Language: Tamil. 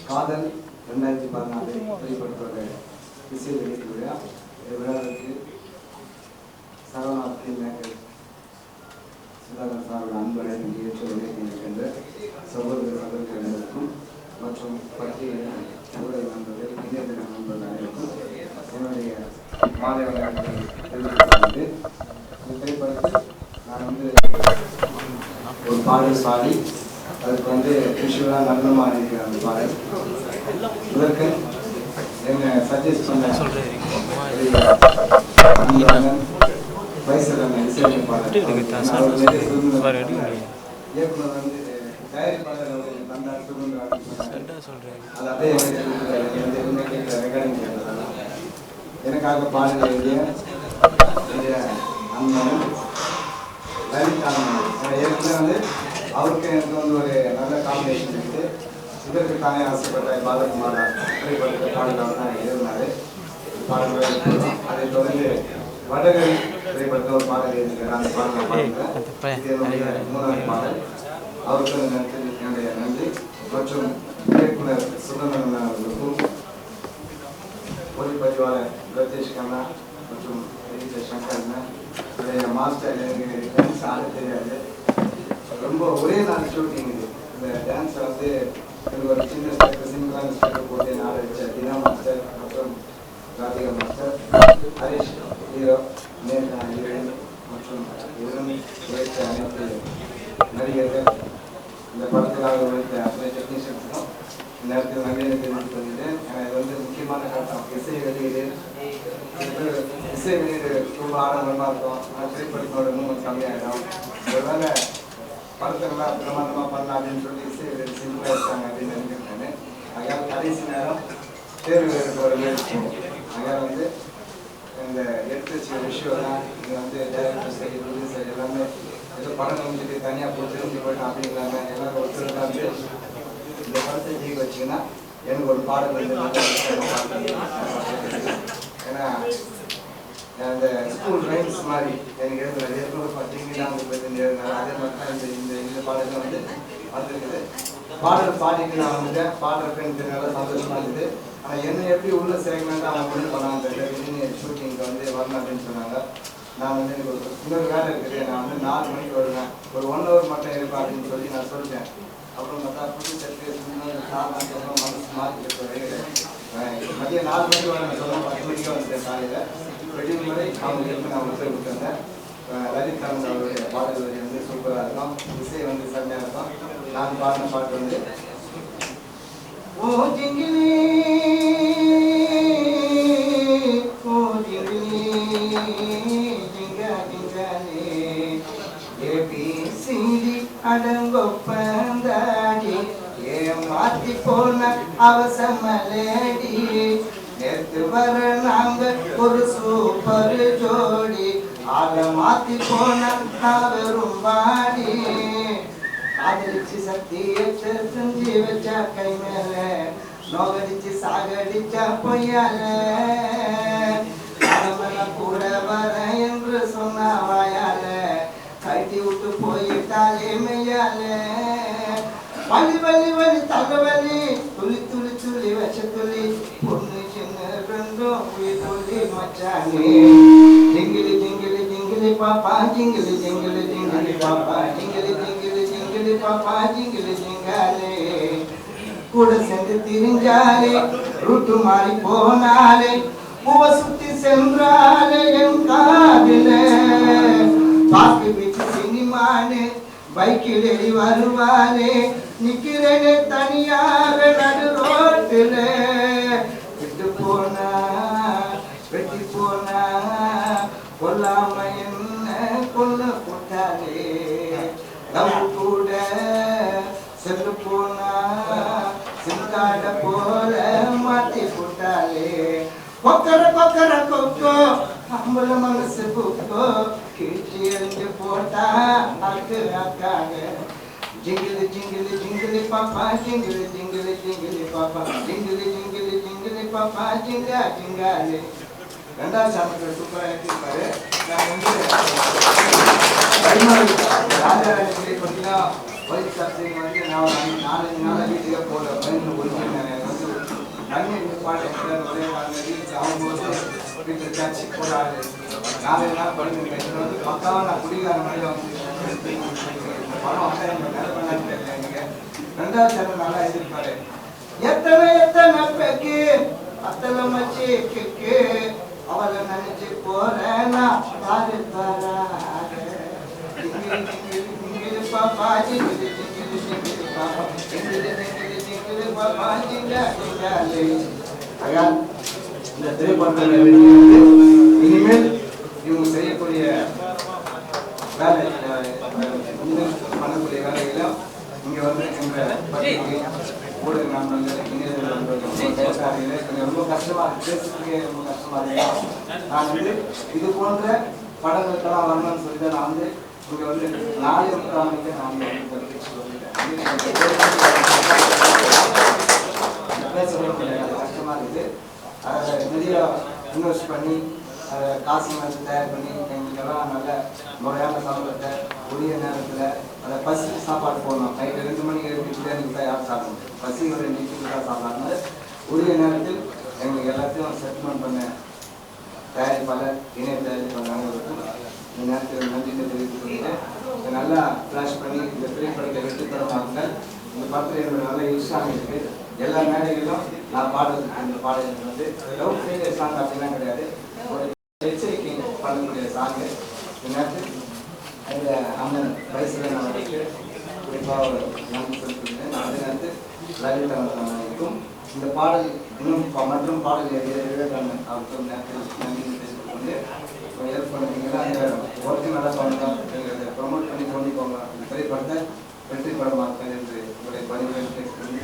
காதல் 2014 வெளிப்படுத்துவது இசை வெளியீட்டு விழா. விழாவிற்கு சரவணா ஃபிலிம் மேக்கர் சுதாகர் சாரோட அன்பரை ஏற்று வருகின்ற சகோதரர்களுக்கும் மற்றும் பற்றிய ஊடக நண்பர்கள் இணையதள நண்பர்கள் அனைவருக்கும் என்னுடைய மாலை வணக்கத்தை தெரிவித்துள்ளது. இந்த திரைப்படத்தில் நான் ஒரு பாடல் பாடி அதுக்கு விஷுவலாக நல்லமாக இருக்கிற அந்த பாடல் இதற்கு என்ன சஜஸ்ட் பண்ண வயசுல இசையமைப்பாளர் இயக்குனர் தயாரிப்பாளர் தந்தார் சுகுந்தர் அது அப்படியே ரெக்கார்டிங் எனக்காக பாடல் எழுதிய அண்ணன் லலித் ஏற்கனவே அவருக்கு எனக்கு ஒரு நல்ல காம்பினேஷன் இருக்குது. இதற்கு தானே ஆசைப்பட்ட பாலகுமார் திரைப்படத்தை பாடலாக தான் எழுதினார். பாடல்கள் அதை தொடர்ந்து வடகரி திரைப்படத்தை ஒரு பாடல் எழுதியிருக்காரு. அந்த பாடலை பாடுகிறேன். இது 3வது பாடல். அவருக்கு என்னுடைய நன்றி மற்றும் இயக்குனர் சுதந்திரன் அவர்களுக்கும் ஒளிப்பதிவாளர் பிரஜேஷ் கண்ணா மற்றும் சங்கர் மாஸ்டர் எனக்கு சாட தெரியாது. ரொம்ப ஒரே நாள் ஷூட்டிங் இது. இந்த டான்ஸை எனக்கு ஒரு சின்ன ஸ்டெப் சிம்பிளான ஸ்டெப் போட்டு நாட வச்ச தினா மாஸ்டர் மற்றும் ராதிகா மாஸ்டர், ஹரிஷ் ஹீரோ, நேர்னா ஹீரோயின் மற்றும் உழைத்த அனைத்து நடிகர்கள், இந்த படத்துக்காக உழைத்த அத்தனை டெக்னீஷியன்ஸும் இந்த நேரத்தில் நன்றி தெரிவித்துக் கொள்கிறேன். இது முக்கியமான கட்டம். இசை வெளியீடு ரொம்ப ஆடம்பரமாக இருக்கும். ஆனால் திரைப்படத்தோட இன்னும் கம்மியாகிடும். ஒருவேளை படத்தெல்லாம் பிரமாண்டமாக பண்ணலாம் அப்படின்னு சொல்லி இசை சிம்பிளாக இருக்காங்க அப்படின்னு நினைக்கிறேன். அதனால் கடைசி நேரம் தேர்வு ஒரு இருக்கும். அதனால் இந்த எடுத்து வச்ச விஷயம் தான் இது டைரக்டர் சரி ப்ரொடியூசர் எல்லாமே ஏதோ படம் முடிஞ்சுட்டு தனியாக போய் தெரிஞ்சு போயிட்டோம் அப்படிங்கிறாங்க. எல்லாரும் ஒருத்தர் இந்த படத்தை ஜெயிக்க வச்சிங்கன்னா எனக்கு ஒரு பாடல் ஏன்னா அந்த ஸ்கூல் ரைம்ஸ் மாதிரி எனக்கு எழுதுறது ஏற்கனவே பார்த்தீங்கன்னா எழுதுனாரு. அதே மாதிரி தான் இந்த பாடல் வந்திருக்குது. பாடல் பாடிட்டு நான் வந்துட்டேன். பாடுறதுக்கு எனக்கு நல்லா சந்தோஷமா இருக்குது. ஆனால் என்ன எப்படி உள்ள சேர்க்கணும்னு அவங்க முடிவு பண்ணாங்க. ஷூட்டிங்க்கு வரணும் அப்படின்னு சொன்னாங்க. நான் எனக்கு ஒரு இன்னொரு வேலை இருக்குது. நான் 4 மணிக்கு வருவேன். ஒரு 1 hour மட்டும் இருப்பேன் அப்படின்னு சொல்லி நான் சொல்லிட்டேன். அப்புறம் பார்த்தா புது சர்டிஃபிகேட் மனசு மாற்றிட்டு மதியம் 4 மணிக்கு வரேன் சொல்ல 10 மணிக்கு வந்துட்டேன். காலையில் வெடிவு முறை அவங்களுக்கு நான் உத்தரவு கொடுத்துருந்தேன். லலித் அவருடைய பாடல் வரி சூப்பராக இருக்கும். இசை செம்மையாக இருக்கும். நான் பாடின பாட்டு ஓ ஜிங்கிலி ஓ ஜிங்கிலி ஜிங்கா ஜிங்காலே ஏபிசிடி அடங்கொப்பந்தாடி மாத்தி போன அவசமலேடி நேற்று வர நாங்க ஒரு சூப்பர் ஜோடி ஆக மாத்தி போன வெறும் பாடி காதலிச்சு சத்தியத்தை செஞ்சு வச்சா கை மேல நோகடிச்சு சாகடிச்சா பொய்யால கூட வர என்று சொன்ன வாயால கட்டி விட்டு போயிட்டாலே மெய்யால வலி வலி வலி தகவலி துளி துளி துளி வச்ச துளி பொண்ணு சின்ன ரெண்டும் துளி மச்சானே ஜிங்கிலி ஜிங்கிலி ஜிங்கிலி பாப்பா ஜிங்கிலி ஜிங்கிலி ஜிங்கிலி பாப்பா ஜிங்கிலி ஜிங்கிலி ஜிங்கிலி பாப்பா ஜிங்கிலி ஜிங்காலே கூட சேர்ந்து திரிஞ்சாலே ரூட்டு மாறி போனாலே பூவ சுத்தி சென்றாலே என் காதில பாக்கு வச்சு சினிமானே பைக்கில் எடி வருவானே நிக்கிறேனே தனியாக நடு ரோட்டில் விட்டு போனா வெட்டி போனா கொல்லாம என்ன கொல்ல போட்டாலே லவ் கூட செல்லு போனா சிங்காட போல மாத்தி போட்டாலே கொக்கர கொக்கர கொக்கோ அம்பல மனசு புக்கோ கீழ்ச்சி எறிஞ்சு போட்டா அக்கு அக்காக ஜிங்கிலி ஜிங்கிலி ஜிங்கிலி பாப்பா ஜிங்கிலி ஜிங்கிலி ஜிங்கிலி பாப்பா ஜிங்கிலி ஜிங்கிலி ஜிங்கிலி பாப்பா ஜிங்கா ஜிங்காலே. 2வது சாமத்தில் சூப்பராக எழுதியிருப்பாரு. நான் ராஜராஜ பார்த்தீங்கன்னா வயசு நான் 4 நாள் வீட்டுக்கே போகல. 1 மணி நேரம் நன்மை பாட்டு ஒரே அவங்க வந்து வீட்டில் சர்ச்சு போட ஆளு 4 நாள் படிக்க வந்து பக்காவாக நான் குடிக்கார மாதிரி வந்து படம் அப்பா எனக்கு நல்ல பண்ணான்னு தெரியல எனக்கு 2வது சேனல் நல்லா எழுதிருப்பாரு எத்தனை பேக்கு அத்தனை மச்சி கேக்கு அவளை நினைச்சு போறேன்னா பாரு பாப்பா இந்த திரைப்படத்தில் இனிமேல் இவங்க செய்யக்கூடிய வேலை பண்ணக்கூடிய வேலைகளும் இங்க வந்து எங்க பத்திரிகை ஊடக நண்பர்கள் இணையதள நண்பர்கள் ரொம்ப கஷ்டமா இருக்கு பேசுறதுக்கே ரொம்ப கஷ்டமா இருக்கு நான் வந்து இது போன்ற படங்களுக்கெல்லாம் வரணும்னு சொல்லி தான் நான் வந்து இங்க வந்து 4 முக்காலுக்கு நான் கஷ்டமா இருக்குது அதை நிறைய இன்வெஸ்ட் பண்ணி அதை காசு மாதிரி தயார் பண்ணி எங்களுக்கெல்லாம் நல்ல முறையான சம்பளத்தை உரிய நேரத்தில் அதை பசி சாப்பாடு போடணும் நைட்டு 2 மணிக்கு பிரியாணி தான் யாரும் சாப்பிடணும் பசி ஒரு 2 இட்லி தான் சாப்பிடணும் உரிய நேரத்தில் எங்களுக்கு எல்லாத்தையும் செட்டில்மெண்ட் பண்ண தயாரிப்பாளர் இணைய தயாரிப்பாளர் அனைவருக்கும் இந்த நேரத்தில் நன்றி தெரிவித்துக் கொள்கிறேன் நல்லா ஃப்ளாஷ் பண்ணி இந்த திரைப்படத்தை வெற்றிப்படமாக இந்த படத்தில் என்னோட நல்ல இஷ்டம் இருக்கு எல்லா மேடைகளிலும் நான் பாடுறதுக்கு இந்த பாடல்கள் வந்து லவ் ஃபெயிலியர் சாங் அப்படிலாம் கிடையாது ஒரு எச்சரிக்கை பண்ணக்கூடிய சாங்கு இந்த நேரத்தில் அந்த அண்ணன் வயசில் நான் குறிப்பாக ஒரு நன்றி சொல்லியிருந்தேன் அதே நேரத்தில் லலிதாவுக்கும் இந்த பாடல் இன்னும் மற்றும் பாடல் விவேகானந்தன் அவருக்கும் நேரத்தில் நன்றி தெரிவித்துக் கொண்டு ஹெல்ப் பண்ணுறீங்களா அந்த ஒர்க்கு நல்லா பண்ணலாம் நீங்கள் ப்ரொமோட் பண்ணி கொண்டு போங்க திரைப்படத்தை வெற்றி படமாக்க என்று உங்களுடைய பதிவுகள் கேட்கிறது